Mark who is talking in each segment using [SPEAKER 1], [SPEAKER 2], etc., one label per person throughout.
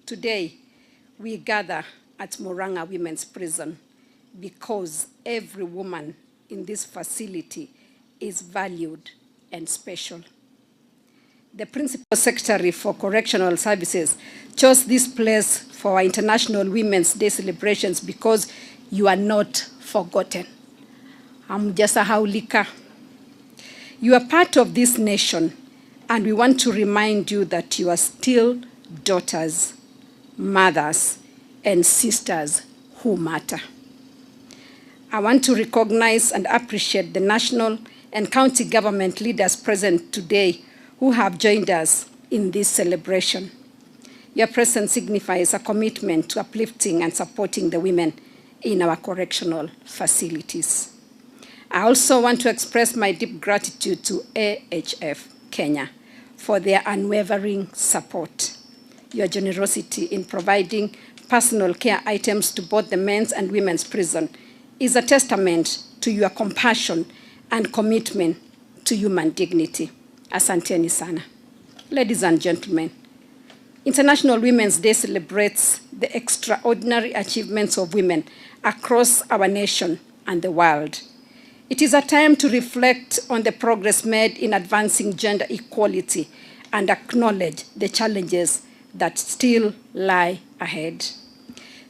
[SPEAKER 1] Today, we gather at Murang'a Women's Prison because every woman in this facility is valued and special. The Principal Secretary for Correctional Services chose this place for our International Women's Day celebrations because you are not forgotten. Hamjasahaulika. You are part of this nation, and we want to remind you that you are still daughters, mothers, and sisters who matter. I want to recognize and appreciate the national and county government leaders present today who have joined us in this celebration. Your presence signifies a commitment to uplifting and supporting the women in our correctional facilities. I also want to express my deep gratitude to AHF Kenya for their unwavering support. Your generosity in providing personal care items to both the men's and women's prison is a testament to your compassion and commitment to human dignity. Asanteni sana. Ladies and gentlemen, International Women's Day celebrates the extraordinary achievements of women across our nation and the world. It is a time to reflect on the progress made in advancing gender equality and acknowledge the challenges that still lie ahead.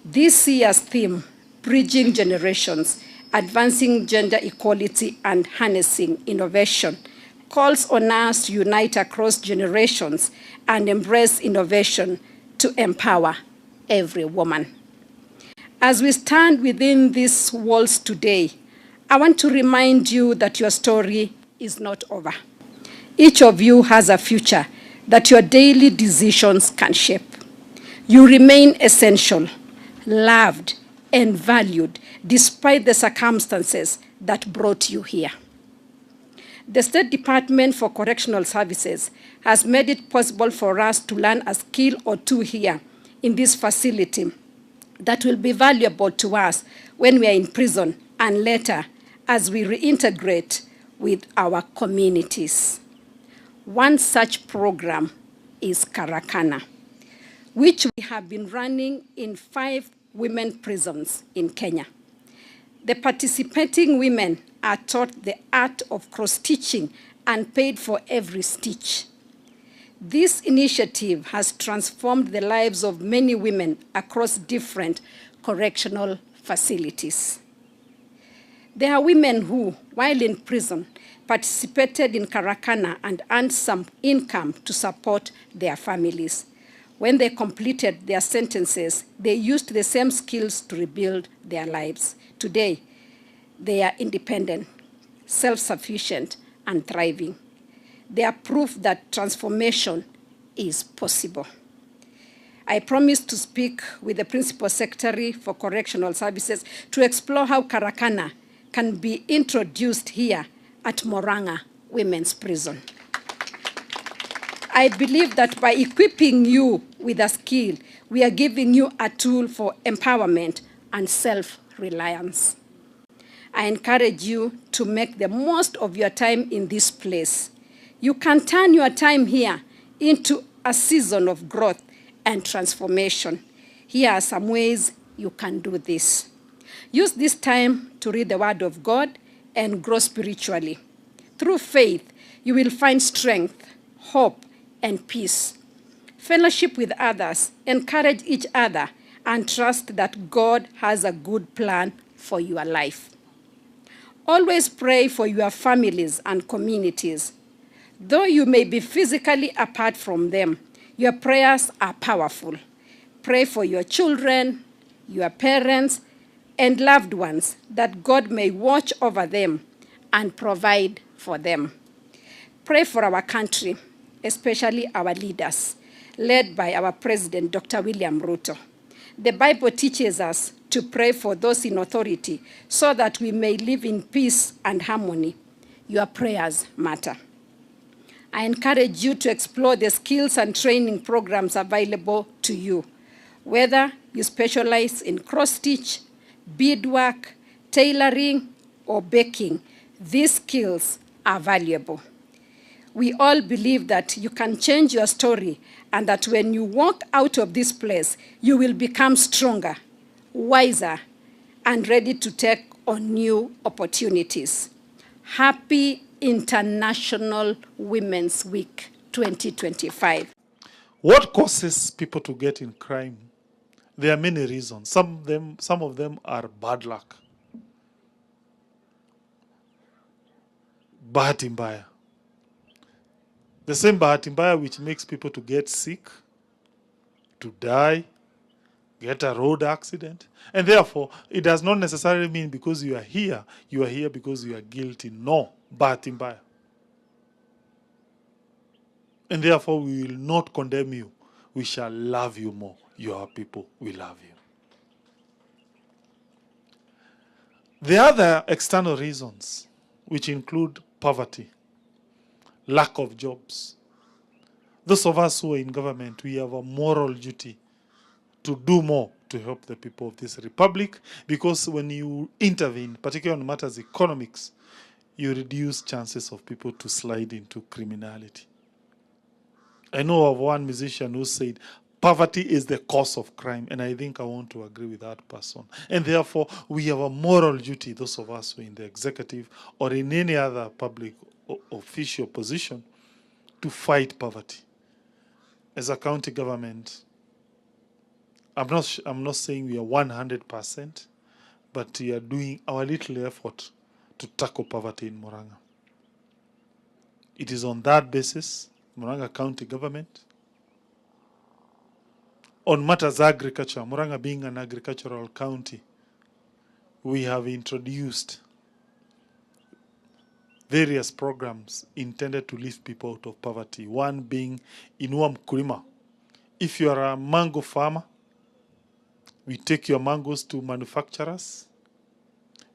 [SPEAKER 1] This year's theme, Bridging Generations, Advancing Gender Equality and Harnessing Innovation, calls on us to unite across generations and embrace innovation to empower every woman. As we stand within these walls today, I want to remind you that your story is not over. Each of you has a future that your daily decisions can shape. You remain essential, loved, and valued despite the circumstances that brought you here. The State Department for Correctional Services has made it possible for us to learn a skill or two here in this facility that will be valuable to us when we are in prison and later as we reintegrate with our communities. One such program is Karakana, which we have been running in 5 women prisons in Kenya. The participating women are taught the art of cross-stitching and paid for every stitch. This initiative has transformed the lives of many women across different correctional facilities. There are women who, while in prison, participated in Karakana and earned some income to support their families. When they completed their sentences, they used the same skills to rebuild their lives. Today, they are independent, self-sufficient, and thriving. They are proof that transformation is possible. I promise to speak with the Principal Secretary for Correctional Services to explore how Karakana can be introduced here at Murang'a Women's Prison. I believe that by equipping you with a skill, we are giving you a tool for empowerment and self-reliance. I encourage you to make the most of your time in this place. You can turn your time here into a season of growth and transformation. Here are some ways you can do this. Use this time to read the Word of God and grow spiritually. Through faith, you will find strength, hope, and peace. Fellowship with others, encourage each other, and trust that God has a good plan for your life. Always pray for your families and communities. Though you may be physically apart from them, your prayers are powerful. Pray for your children, your parents, and loved ones that God may watch over them and provide for them. Pray for our country, especially our leaders, led by our President, Dr. William Ruto. The Bible teaches us to pray for those in authority so that we may live in peace and harmony. Your prayers matter. I encourage you to explore the skills and training programs available to you. Whether you specialize in cross-stitch, beadwork, tailoring, or baking, these skills are valuable. We all believe that you can change your story and that when you walk out of this place, you will become stronger, wiser, and ready to take on new opportunities. Happy International Women's Week 2025.
[SPEAKER 2] What causes people to get in crime? There are many reasons. Some of them are bad luck. Bahati mbaya. The same bahati mbaya which makes people to get sick, to die, get a road accident. And therefore, it does not necessarily mean because you are here because you are guilty. No, bahati mbaya. And therefore, we will not condemn you. We shall love you more. You are people. We love you. The other external reasons, which include poverty, lack of jobs. Those of us who are in government, we have a moral duty to do more to help the people of this republic, because when you intervene, particularly on matters economics, you reduce chances of people to slide into criminality. I know of one musician who said, poverty is the cause of crime, and I think I want to agree with that person. And therefore, we have a moral duty, those of us who are in the executive or in any other public official position, to fight poverty. As a county government, I'm not saying we are 100%, but we are doing our little effort to tackle poverty in Murang'a. It is on that basis, Murang'a County Government, on matters agriculture, Murang'a being an agricultural county, we have introduced various programs intended to lift people out of poverty. One being Inua Mkulima. If you are a mango farmer, we take your mangoes to manufacturers.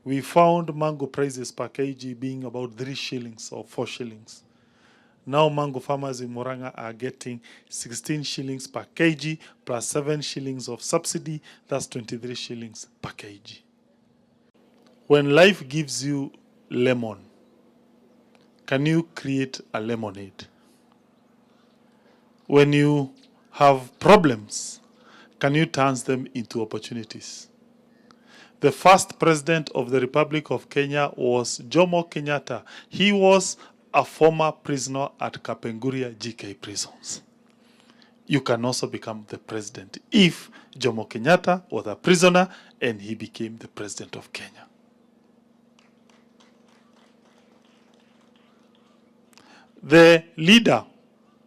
[SPEAKER 2] We found mango prices per kg being about 3 shillings or 4 shillings. Now mango farmers in Murang'a are getting 16 shillings per kg plus 7 shillings of subsidy. That's 23 shillings per kg. When life gives you lemon, can you create a lemonade? When you have problems, can you turn them into opportunities? The first president of the Republic of Kenya was Jomo Kenyatta. He was a former prisoner at Kapenguria GK prisons. You can also become the president if Jomo Kenyatta was a prisoner and he became the president of Kenya. The leader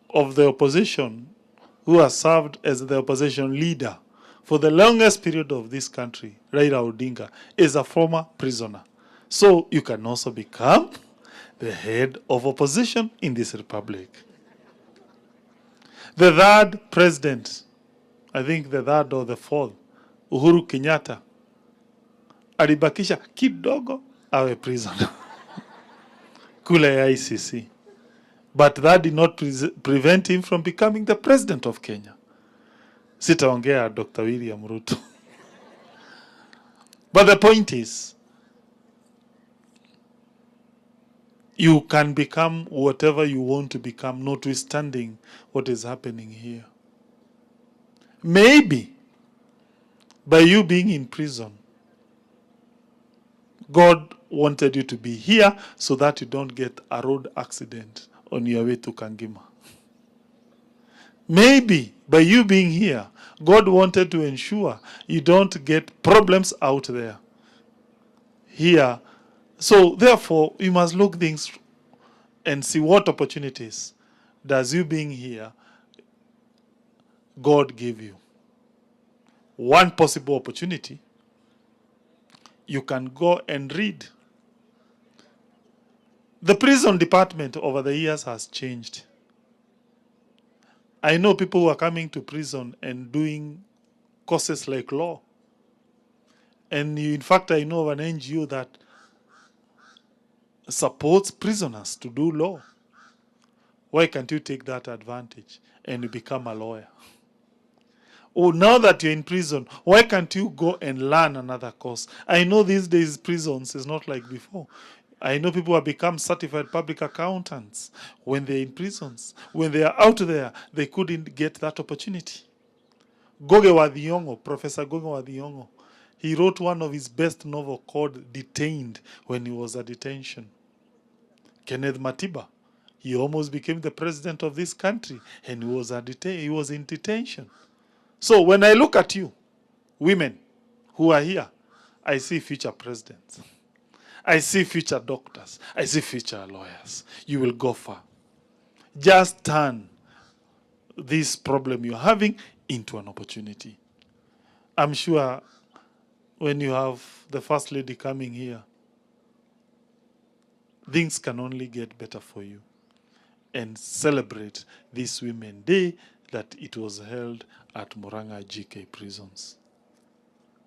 [SPEAKER 2] of the opposition, who has served as the opposition leader for the longest period of this country, Raila Odinga, is a former prisoner. So you can also become the head of opposition in this republic. The third president, I think the third or the fourth, Uhuru Kenyatta, alibakisha kidogo awe prisoner kule ya ICC. But that did not prevent him from becoming the president of Kenya. Sitaongea Dr. William Ruto. But the point is, you can become whatever you want to become, notwithstanding what is happening here. Maybe by you being in prison, God wanted you to be here so that you don't get a road accident on your way to Kangima. Maybe by you being here, God wanted to ensure you don't get problems out there. Here. So therefore, you must look things and see what opportunities does you being here, God gave you. One possible opportunity, you can go and read. The prison department over the years has changed. I know people who are coming to prison and doing courses like law. And in fact, I know of an NGO that supports prisoners to do law. Why can't you take that advantage and become a lawyer? Oh, now that you're in prison, why can't you go and learn another course? I know these days prisons is not like before. I know people have become certified public accountants when they're in prisons. When they are out there, they couldn't get that opportunity. Goge wa Thiong'o, Professor Goge wa Thiong'o, he wrote one of his best novels called Detained when he was at detention. Kenneth Matiba, he almost became the president of this country and he was in detention. So when I look at you, women who are here, I see future presidents. I see future doctors. I see future lawyers. You will go far. Just turn this problem you're having into an opportunity. I'm sure when you have the First Lady coming here, things can only get better for you. And celebrate this Women's Day that it was held at Murang'a GK prisons.